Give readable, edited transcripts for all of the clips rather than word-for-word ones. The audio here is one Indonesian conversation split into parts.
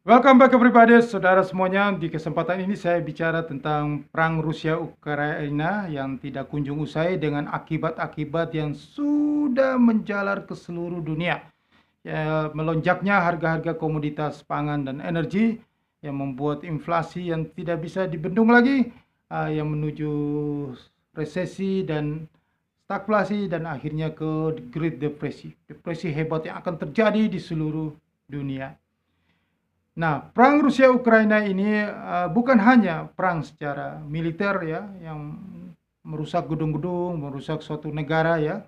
Welcome back everybody, saudara semuanya. Di kesempatan ini saya bicara tentang perang Rusia-Ukraina yang tidak kunjung usai dengan akibat-akibat yang sudah menjalar ke seluruh dunia. Ya, melonjaknya harga-harga komoditas pangan dan energi yang membuat inflasi yang tidak bisa dibendung lagi, yang menuju resesi dan stagflasi dan akhirnya ke Great Depresi. Depresi hebat yang akan terjadi di seluruh dunia. Nah, perang Rusia-Ukraina ini bukan hanya perang secara militer ya, yang merusak gedung-gedung, merusak suatu negara ya.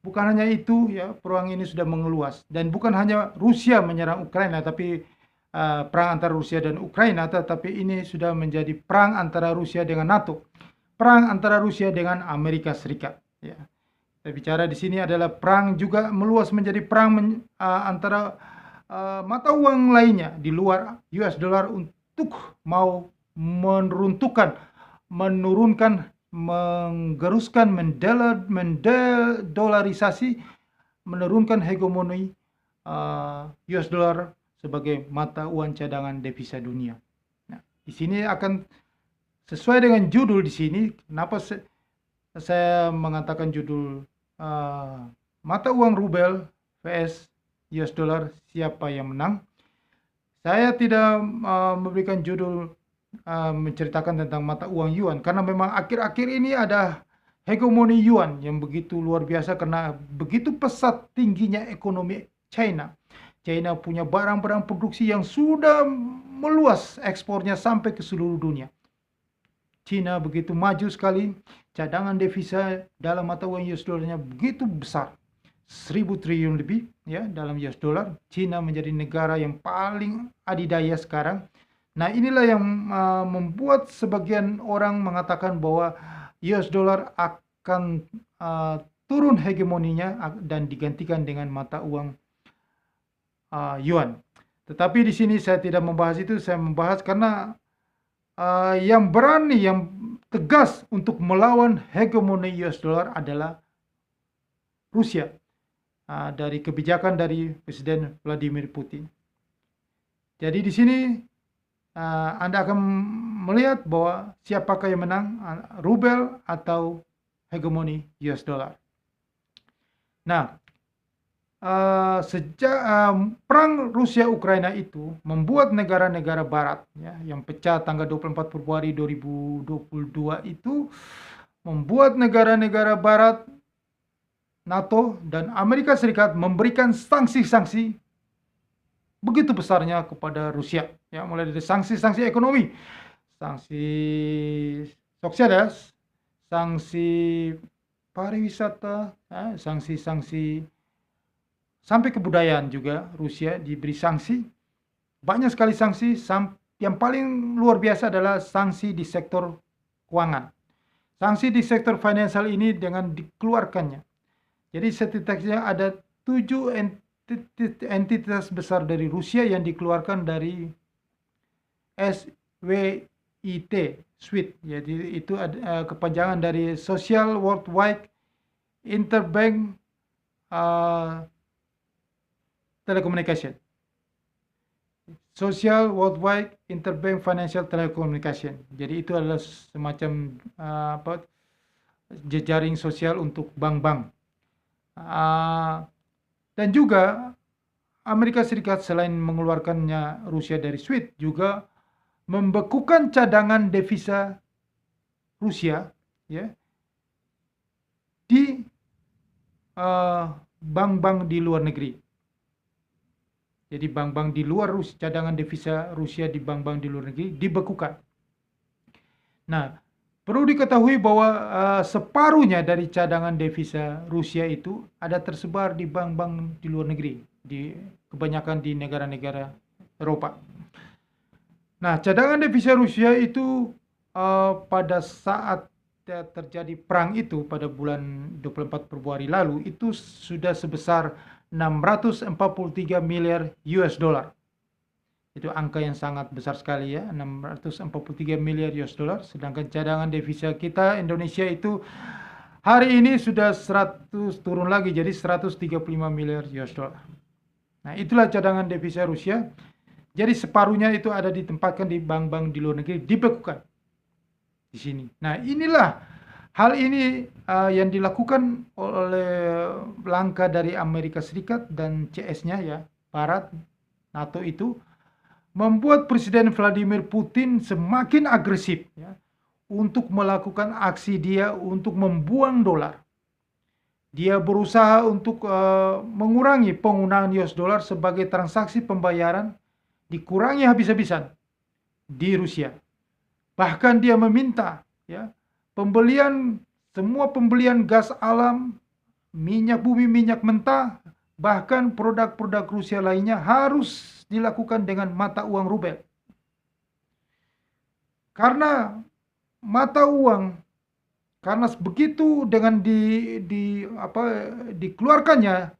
Bukan hanya itu ya, perang ini sudah mengeluas dan bukan hanya Rusia menyerang Ukraina, tapi perang antara Rusia dan Ukraina, tetapi ini sudah menjadi perang antara Rusia dengan NATO, perang antara Rusia dengan Amerika Serikat. Ya. Kita bicara di sini adalah perang juga meluas menjadi perang antara mata uang lainnya di luar US dollar untuk mau menurunkan, menggeruskan, mendolarisasi, menurunkan hegemoni US dollar sebagai mata uang cadangan devisa dunia. Nah, di sini akan sesuai dengan judul di sini, kenapa saya mengatakan judul mata uang rubel vs US dollar, siapa yang menang. Saya tidak memberikan judul menceritakan tentang mata uang yuan karena memang akhir-akhir ini ada hegemoni yuan yang begitu luar biasa karena begitu pesat tingginya ekonomi China. China punya barang-barang produksi yang sudah meluas ekspornya sampai ke seluruh dunia. China begitu maju sekali, cadangan devisa dalam mata uang US dollarnya begitu besar. 1.000 triliun lebih ya dalam US dollar. China menjadi negara yang paling adidaya sekarang. Nah, inilah yang membuat sebagian orang mengatakan bahwa US dollar akan turun hegemoninya dan digantikan dengan mata uang yuan. Tetapi di sini saya tidak membahas itu, saya membahas karena yang berani, yang tegas untuk melawan hegemoni US dollar adalah Rusia. Dari kebijakan dari Presiden Vladimir Putin. Jadi di sini Anda akan melihat bahwa siapakah yang menang, rubel atau hegemoni US dollar. Nah, sejak perang Rusia-Ukraina itu membuat negara-negara Barat ya, yang pecah tanggal 24 Februari 2022 itu membuat negara-negara Barat, NATO dan Amerika Serikat memberikan sanksi-sanksi begitu besarnya kepada Rusia, ya, mulai dari sanksi-sanksi ekonomi, sanksi sosial, ya, sanksi pariwisata, ya, sanksi-sanksi sampai kebudayaan juga. Rusia diberi sanksi, banyak sekali sanksi. Yang paling luar biasa adalah sanksi di sektor keuangan. Sanksi di sektor finansial ini dengan dikeluarkannya. Jadi setidaknya ada 7 entitas besar dari Rusia yang dikeluarkan dari SWIT, SWIT. Jadi itu kepanjangan dari Social Worldwide Interbank Telecommunication. Social Worldwide Interbank Financial Telecommunication. Jadi itu adalah semacam jejaring sosial untuk bank-bank. Dan juga Amerika Serikat selain mengeluarkannya Rusia dari SWIFT juga membekukan cadangan devisa Rusia ya di bank-bank di luar negeri. Jadi bank-bank di luar cadangan devisa Rusia di bank-bank di luar negeri dibekukan. Nah, perlu diketahui bahwa separuhnya dari cadangan devisa Rusia itu ada tersebar di bank-bank di luar negeri, kebanyakan di negara-negara Eropa. Nah, cadangan devisa Rusia itu pada saat terjadi perang itu pada bulan 24 Februari lalu itu sudah sebesar 643 miliar US dollar. Itu angka yang sangat besar sekali ya, 643 miliar US dollar. Sedangkan cadangan devisa kita Indonesia itu hari ini sudah 100 turun lagi jadi 135 miliar US dollar. Nah, itulah cadangan devisa Rusia. Jadi separuhnya itu ada ditempatkan di bank-bank di luar negeri, dibekukan di sini. Nah, inilah hal ini yang dilakukan oleh langkah dari Amerika Serikat dan CS-nya ya, Barat, NATO itu membuat Presiden Vladimir Putin semakin agresif ya, untuk melakukan aksi dia untuk membuang dolar. Dia berusaha untuk mengurangi penggunaan US dollar sebagai transaksi pembayaran, dikurangi habis-habisan di Rusia. Bahkan dia meminta ya semua pembelian gas alam, minyak bumi, minyak mentah, bahkan produk-produk Rusia lainnya harus dilakukan dengan mata uang rubel. Karena mata uang, karena begitu dengan dikeluarkannya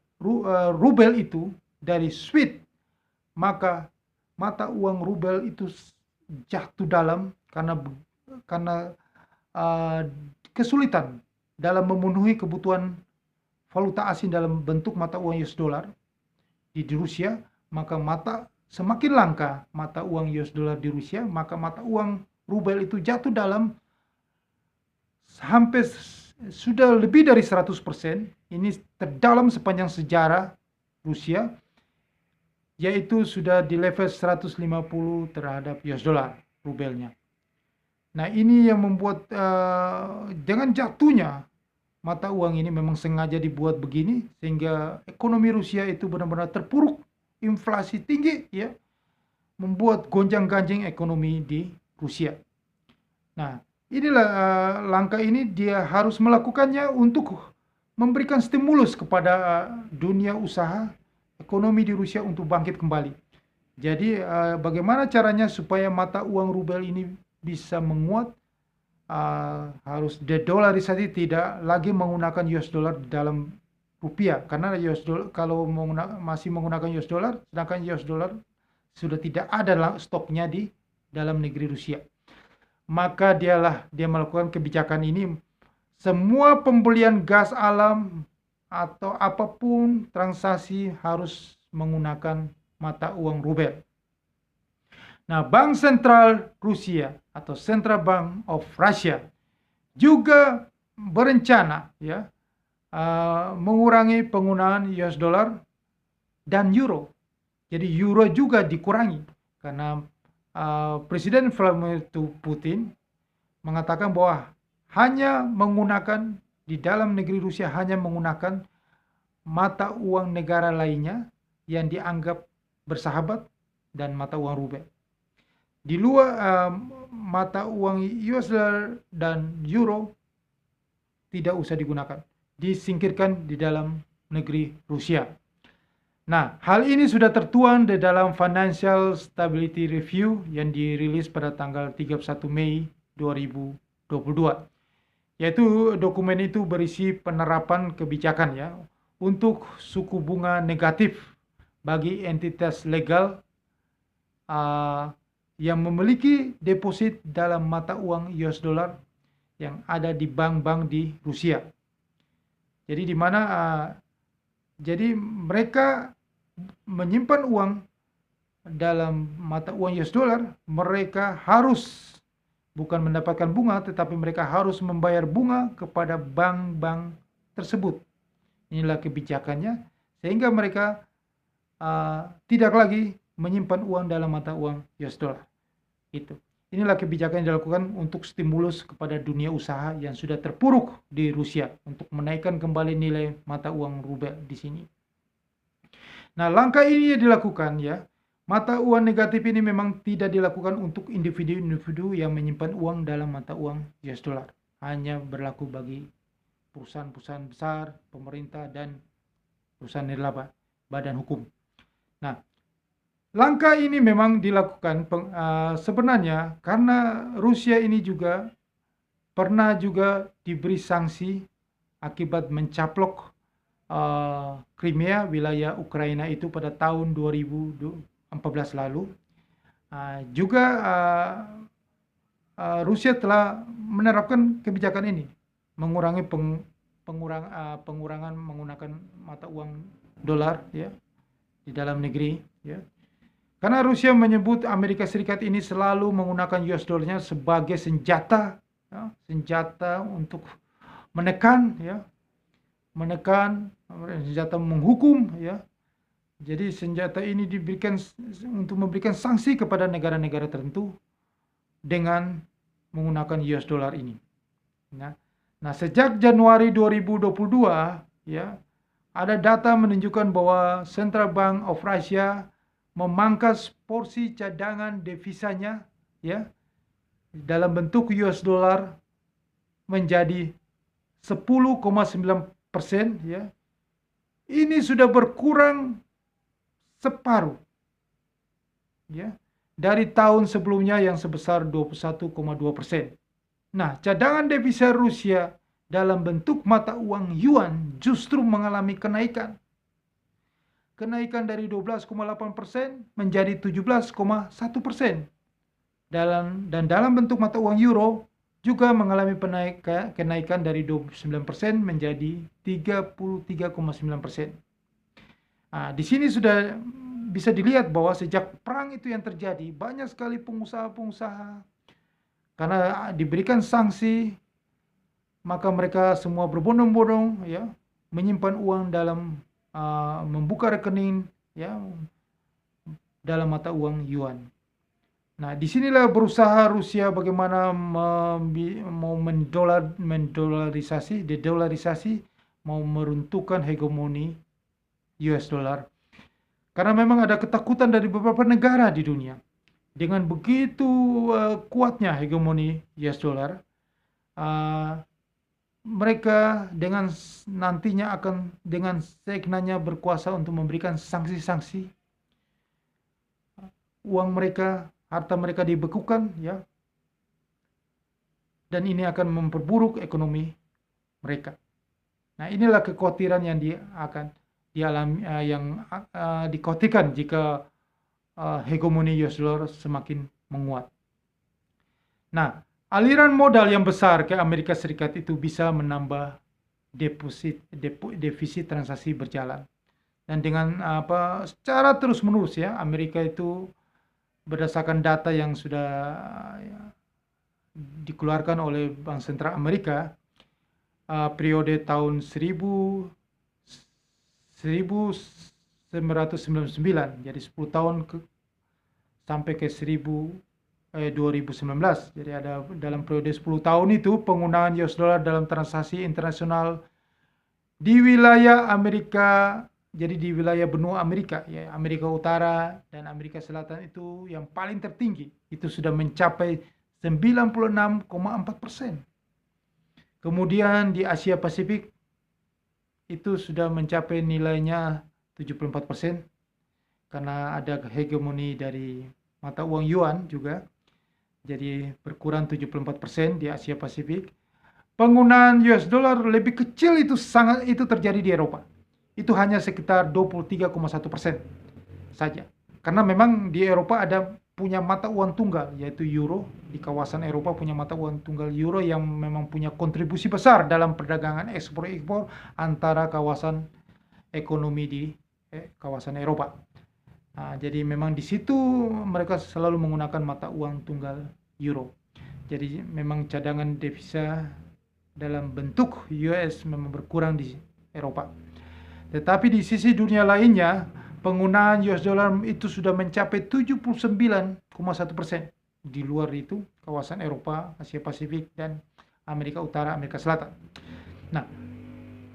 rubel itu dari SWIFT, maka mata uang rubel itu jatuh dalam karena kesulitan dalam memenuhi kebutuhan valuta asing dalam bentuk mata uang US dollar di Rusia, maka semakin langka mata uang US dollar di Rusia, maka mata uang rubel itu jatuh dalam hampir sudah lebih dari 100%. Ini terdalam sepanjang sejarah Rusia, yaitu sudah di level 150 terhadap US dollar rubelnya. Nah, ini yang membuat dengan jatuhnya mata uang ini memang sengaja dibuat begini sehingga ekonomi Rusia itu benar-benar terpuruk, inflasi tinggi ya, membuat gonjang-ganjing ekonomi di Rusia. Nah, inilah langkah ini dia harus melakukannya untuk memberikan stimulus kepada dunia usaha ekonomi di Rusia untuk bangkit kembali. Jadi bagaimana caranya supaya mata uang rubel ini bisa menguat? Harus dedolarisasi, tidak lagi menggunakan US dollar di dalam rupiah, karena US dollar kalau masih menggunakan US dollar, sedangkan US dollar sudah tidak ada stoknya di dalam negeri Rusia. Maka dia melakukan kebijakan ini, semua pembelian gas alam atau apapun transaksi harus menggunakan mata uang rubel. Nah, Bank Sentral Rusia atau Central Bank of Russia juga berencana ya mengurangi penggunaan US dollar dan euro. Jadi euro juga dikurangi karena Presiden Vladimir Putin mengatakan bahwa hanya menggunakan di dalam negeri Rusia hanya menggunakan mata uang negara lainnya yang dianggap bersahabat dan mata uang rubel. Di luar mata uang US dollar dan euro tidak usah digunakan, disingkirkan di dalam negeri Rusia. Nah, hal ini sudah tertuang di dalam Financial Stability Review yang dirilis pada tanggal 31 Mei 2022. Yaitu dokumen itu berisi penerapan kebijakan ya untuk suku bunga negatif bagi entitas legal yang memiliki deposit dalam mata uang US dollar yang ada di bank-bank di Rusia. Jadi jadi mereka menyimpan uang dalam mata uang US dollar, mereka harus bukan mendapatkan bunga, tetapi mereka harus membayar bunga kepada bank-bank tersebut. Inilah kebijakannya, sehingga mereka tidak lagi menyimpan uang dalam mata uang US dollar. Inilah kebijakan yang dilakukan untuk stimulus kepada dunia usaha yang sudah terpuruk di Rusia untuk menaikkan kembali nilai mata uang rubel di sini. Nah, langkah ini dilakukan ya. Mata uang negatif ini memang tidak dilakukan untuk individu-individu yang menyimpan uang dalam mata uang US dollar. Hanya berlaku bagi perusahaan-perusahaan besar, pemerintah, dan perusahaan nirlaba, badan hukum. Nah, langkah ini memang dilakukan sebenarnya karena Rusia ini juga pernah juga diberi sanksi akibat mencaplok Crimea, wilayah Ukraina itu pada tahun 2014 lalu. Juga Rusia telah menerapkan kebijakan ini, mengurangi pengurangan menggunakan mata uang dolar ya di dalam negeri ya. Karena Rusia menyebut Amerika Serikat ini selalu menggunakan US dollarnya sebagai senjata, ya, senjata untuk menekan, ya, senjata menghukum, ya. Jadi senjata ini diberikan untuk memberikan sanksi kepada negara-negara tertentu dengan menggunakan US dollar ini. Nah, sejak Januari 2022, ya, ada data menunjukkan bahwa Central Bank of Russia memangkas porsi cadangan devisanya, ya, dalam bentuk US dollar menjadi 10,9%, ya. Ini sudah berkurang separuh, ya, dari tahun sebelumnya yang sebesar 21,2%. Nah, cadangan devisa Rusia dalam bentuk mata uang yuan justru mengalami kenaikan. Kenaikan dari 12,8% menjadi 17,1%. Dan dalam bentuk mata uang euro juga mengalami kenaikan dari 29% menjadi 33,9%. Nah, di sini sudah bisa dilihat bahwa sejak perang itu yang terjadi, banyak sekali pengusaha-pengusaha karena diberikan sanksi, maka mereka semua berbondong-bondong, ya, menyimpan uang dalam membuka rekening, ya, dalam mata uang yuan. Nah, disinilah berusaha Rusia bagaimana mau dedolarisasi, mau meruntuhkan hegemoni US dollar. Karena memang ada ketakutan dari beberapa negara di dunia. Dengan begitu kuatnya hegemoni US dollar, mereka dengan nantinya akan dengan sekenanya berkuasa untuk memberikan sanksi-sanksi. Uang mereka, harta mereka dibekukan, ya. Dan ini akan memperburuk ekonomi mereka. Nah, inilah kekhawatiran yang akan dialami, yang dikhawatirkan jika hegemoni US dollar semakin menguat. Nah, aliran modal yang besar ke Amerika Serikat itu bisa menambah defisit transaksi berjalan. Dan dengan secara terus-menerus, ya, Amerika itu berdasarkan data yang sudah dikeluarkan oleh Bank Sentral Amerika, periode tahun 1999, jadi 10 tahun sampai ke 2019. Jadi ada dalam periode 10 tahun itu penggunaan US dollar dalam transaksi internasional di wilayah Amerika, jadi di wilayah benua Amerika, ya, Amerika Utara dan Amerika Selatan itu yang paling tertinggi, itu sudah mencapai 96,4%. Kemudian di Asia Pasifik itu sudah mencapai nilainya 74%, karena ada hegemoni dari mata uang yuan juga. Jadi berkurang 74% di Asia Pasifik. Penggunaan US dollar lebih kecil itu terjadi di Eropa. Itu hanya sekitar 23,1% saja. Karena memang di Eropa punya mata uang tunggal, yaitu euro. Di kawasan Eropa punya mata uang tunggal euro yang memang punya kontribusi besar dalam perdagangan ekspor-impor antara kawasan ekonomi di kawasan Eropa. Nah, jadi memang di situ mereka selalu menggunakan mata uang tunggal euro. Jadi memang cadangan devisa dalam bentuk US memang berkurang di Eropa. Tetapi di sisi dunia lainnya, penggunaan US dollar itu sudah mencapai 79,1%. Di luar itu, kawasan Eropa, Asia Pasifik, dan Amerika Utara, Amerika Selatan. Nah,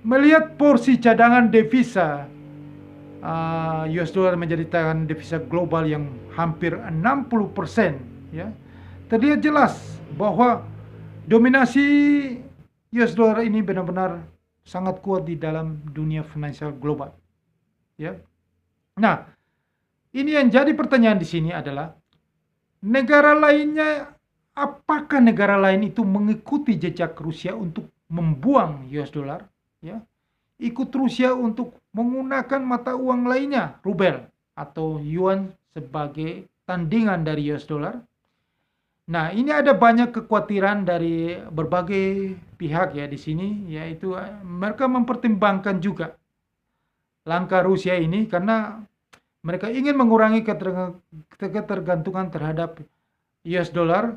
melihat porsi cadangan devisa US dollar menjadi cadangan devisa global yang hampir 60%, ya, terlihat jelas bahwa dominasi US dollar ini benar-benar sangat kuat di dalam dunia finansial global, ya. Nah, ini yang jadi pertanyaan di sini adalah negara lainnya, apakah negara lain itu mengikuti jejak Rusia untuk membuang US dollar, ya? Ikut Rusia untuk menggunakan mata uang lainnya, rubel atau yuan sebagai tandingan dari US dollar. Nah, ini ada banyak kekhawatiran dari berbagai pihak, ya, di sini, yaitu mereka mempertimbangkan juga langkah Rusia ini karena Mereka ingin mengurangi ketergantungan terhadap US dollar.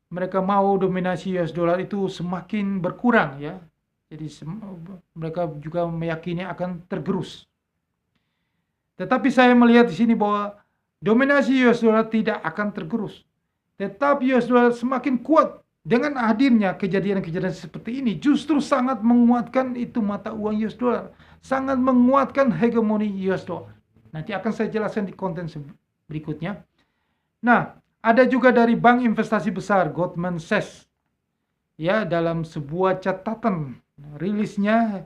Mereka mau dominasi US dollar itu semakin berkurang ya. Jadi mereka juga meyakini akan tergerus. Tetapi saya melihat di sini bahwa dominasi US dollar tidak akan tergerus. Tetapi US dollar semakin kuat dengan hadirnya kejadian-kejadian seperti ini justru sangat menguatkan itu mata uang US dollar, sangat menguatkan hegemoni US dollar. Nanti akan saya jelaskan di konten berikutnya. Nah, ada juga dari bank investasi besar Goldman Sachs. Ya, dalam sebuah catatan rilisnya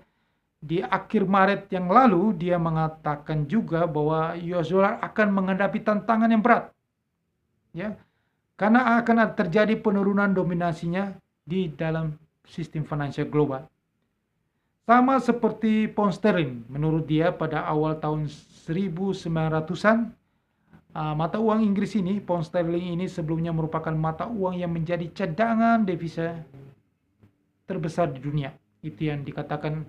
di akhir Maret yang lalu, dia mengatakan juga bahwa US dollar akan menghadapi tantangan yang berat. Ya, karena akan terjadi penurunan dominasinya di dalam sistem finansial global. Sama seperti pound sterling, menurut dia pada awal tahun 1900-an, mata uang Inggris ini, pound sterling ini sebelumnya merupakan mata uang yang menjadi cadangan devisa terbesar di dunia. Itu yang dikatakan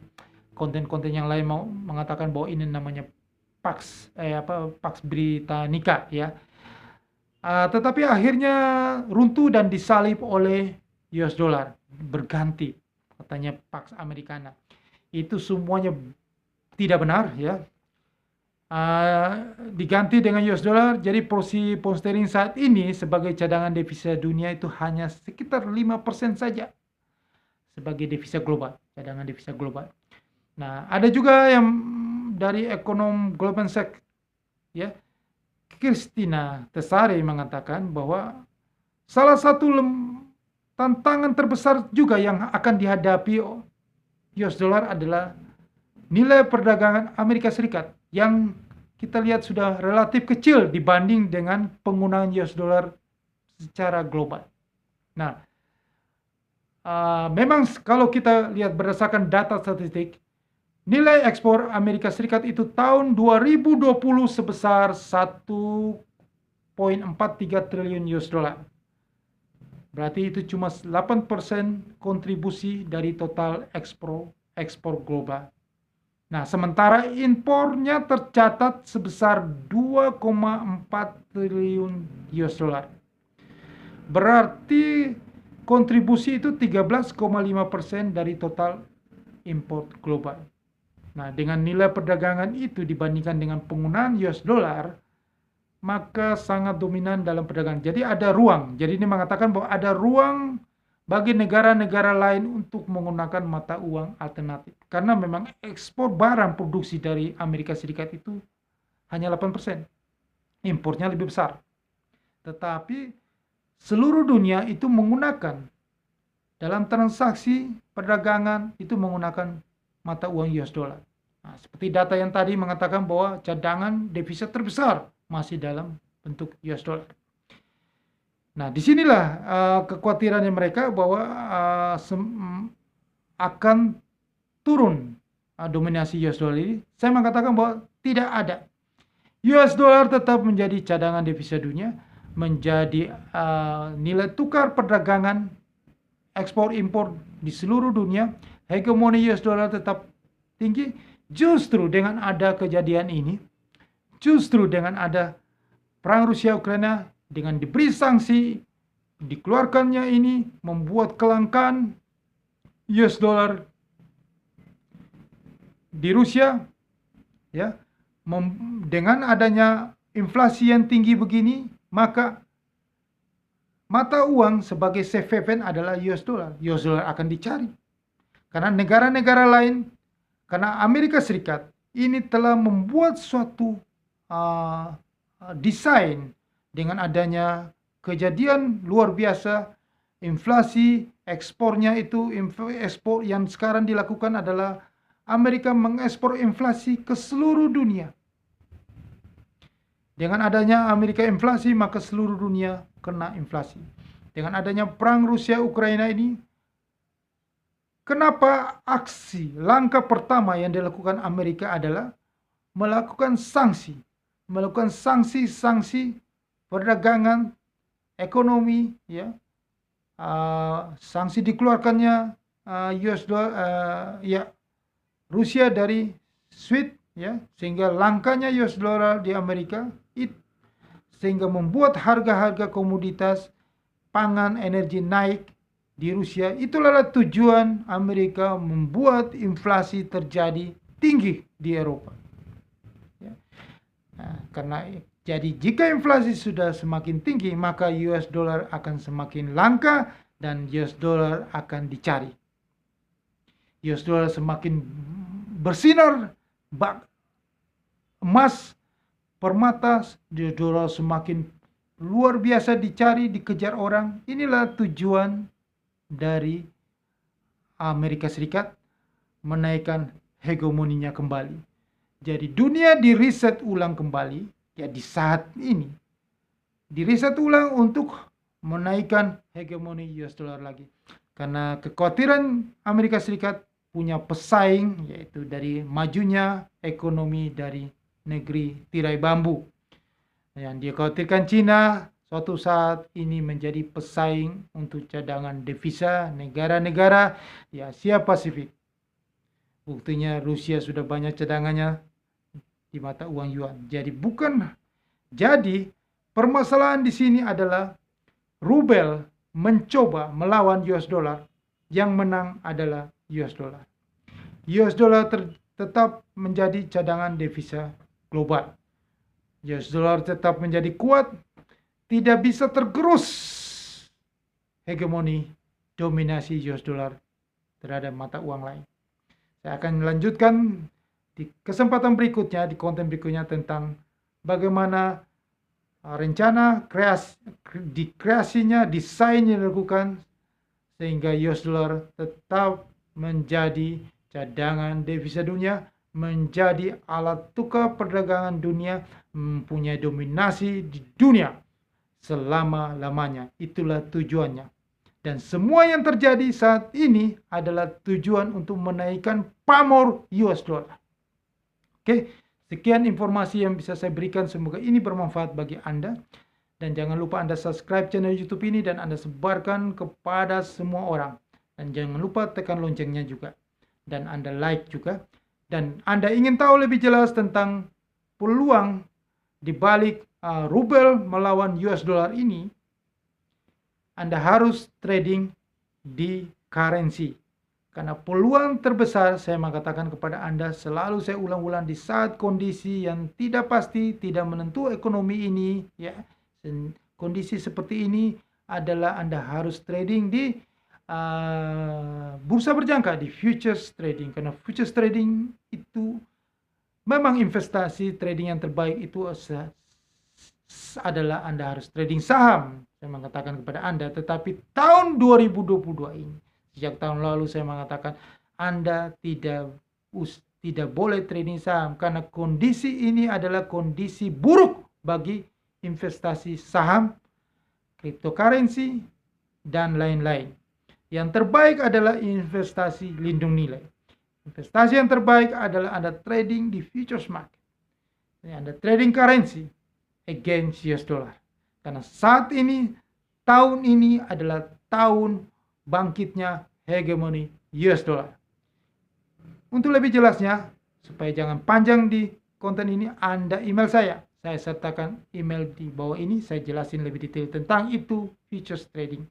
konten-konten yang lain mau mengatakan bahwa ini namanya Pax Britannica ya. Tetapi akhirnya runtuh dan disalib oleh US dollar, berganti katanya Pax Americana. Itu semuanya tidak benar ya. Diganti dengan US dollar, jadi porsi pound sterling saat ini sebagai cadangan devisa dunia itu hanya sekitar 5% saja sebagai devisa global, cadangan devisa global. Nah, ada juga yang dari ekonom Goldman Sachs ya, Christina Tessari mengatakan bahwa salah satu tantangan terbesar juga yang akan dihadapi US dollar adalah nilai perdagangan Amerika Serikat yang kita lihat sudah relatif kecil dibanding dengan penggunaan US dollar secara global. Nah, memang kalau kita lihat berdasarkan data statistik, nilai ekspor Amerika Serikat itu tahun 2020 sebesar 1,43 triliun US dollar. Berarti itu cuma 8% kontribusi dari total ekspor global. Nah, sementara impornya tercatat sebesar 2,4 triliun US dollar. Berarti kontribusi itu 13,5% dari total import global. Nah, dengan nilai perdagangan itu dibandingkan dengan penggunaan US dollar, maka sangat dominan dalam perdagangan. Jadi ada ruang. Jadi ini mengatakan bahwa ada ruang bagi negara-negara lain untuk menggunakan mata uang alternatif. Karena memang ekspor barang produksi dari Amerika Serikat itu hanya 8%. Impornya lebih besar. Tetapi seluruh dunia itu menggunakan dalam transaksi perdagangan itu menggunakan mata uang US dollar. Nah, seperti data yang tadi mengatakan bahwa cadangan devisa terbesar masih dalam bentuk US dollar. Nah, disinilah kekhawatirannya mereka bahwa akan turun dominasi US dollar ini. Saya mengatakan bahwa tidak ada. US dollar tetap menjadi cadangan devisa dunia, menjadi nilai tukar perdagangan ekspor impor di seluruh dunia. Hegemoni US dollar tetap tinggi. Justru dengan ada kejadian ini, justru dengan ada perang Rusia Ukraina, dengan diberi sanksi, dikeluarkannya ini membuat kelangkaan US dollar di Rusia ya. Dengan adanya inflasi yang tinggi begini, maka mata uang sebagai safe haven adalah US dollar. US dollar akan dicari. Karena negara-negara lain, karena Amerika Serikat ini telah membuat suatu desain dengan adanya kejadian luar biasa, inflasi, ekspornya itu, ekspor yang sekarang dilakukan adalah Amerika mengekspor inflasi ke seluruh dunia. Dengan adanya Amerika inflasi, maka seluruh dunia kena inflasi. Dengan adanya perang Rusia Ukraina ini, kenapa aksi langkah pertama yang dilakukan Amerika adalah melakukan sanksi perdagangan, ekonomi, ya, sanksi dikeluarkannya US dollar, ya, Rusia dari SWIFT, ya, sehingga langkanya US dollar di Amerika sehingga membuat harga-harga komoditas pangan energi naik di Rusia. Itulah tujuan Amerika membuat inflasi terjadi tinggi di Eropa. Ya. Nah, karena jadi jika inflasi sudah semakin tinggi, maka US dollar akan semakin langka dan US dollar akan dicari. US dollar semakin bersinar, emas, permata, US dollar semakin luar biasa dicari, dikejar orang. Inilah tujuan dari Amerika Serikat menaikkan hegemoninya kembali. Jadi dunia diriset ulang kembali, ya di saat ini. Diriset ulang untuk menaikkan hegemoni US dollar lagi. Karena kekhawatiran Amerika Serikat punya pesaing, yaitu dari majunya ekonomi dari negeri tirai bambu. Yang dikhawatirkan Cina suatu saat ini menjadi pesaing untuk cadangan devisa negara-negara di Asia Pasifik. Buktinya Rusia sudah banyak cadangannya di mata uang yuan. Jadi permasalahan di sini adalah rubel mencoba melawan US dollar. Yang menang adalah US dollar. US dollar tetap menjadi cadangan devisa global. US dollar tetap menjadi kuat, tidak bisa tergerus hegemoni dominasi US dollar terhadap mata uang lain. Saya akan melanjutkan di kesempatan berikutnya, di konten berikutnya tentang bagaimana rencana kreasinya, desain yang dilakukan sehingga US dollar tetap menjadi cadangan devisa dunia, menjadi alat tukar perdagangan dunia, mempunyai dominasi di dunia selama-lamanya. Itulah tujuannya. Dan semua yang terjadi saat ini adalah tujuan untuk menaikkan pamor US dollar. Oke, sekian informasi yang bisa saya berikan. Semoga ini bermanfaat bagi Anda. Dan jangan lupa Anda subscribe channel YouTube ini dan Anda sebarkan kepada semua orang. Dan jangan lupa tekan loncengnya juga. Dan Anda like juga. Dan Anda ingin tahu lebih jelas tentang peluang di balik rubel melawan US dollar ini, Anda harus trading di currency. Karena peluang terbesar, saya mengatakan kepada Anda, selalu saya ulang-ulang, di saat kondisi yang tidak pasti, tidak menentu ekonomi ini, ya, kondisi seperti ini adalah Anda harus trading di bursa berjangka, di futures trading. Karena futures trading itu memang investasi trading yang terbaik itu adalah Anda harus trading saham. Saya mengatakan kepada Anda, tetapi tahun 2022 ini, sejak tahun lalu saya mengatakan Anda tidak boleh trading saham karena kondisi ini adalah kondisi buruk bagi investasi saham, cryptocurrency, dan lain-lain. Yang terbaik adalah investasi lindung nilai. Investasi yang terbaik adalah Anda trading di futures market. Anda trading currency against US dollar. Karena saat ini, tahun ini adalah tahun bangkitnya hegemoni US dollar. Untuk lebih jelasnya, supaya jangan panjang di konten ini, Anda email saya. Saya sertakan email di bawah ini, saya jelasin lebih detail tentang itu, futures trading.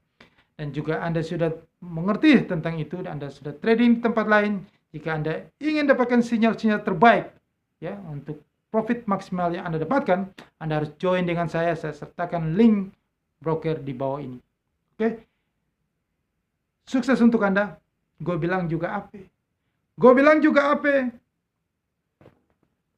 Dan juga Anda sudah mengerti tentang itu, dan Anda sudah trading di tempat lain. Jika Anda ingin dapatkan sinyal-sinyal terbaik, ya, untuk profit maksimal yang Anda dapatkan, Anda harus join dengan saya sertakan link broker di bawah ini. Oke? Sukses untuk Anda. Gue bilang juga apa?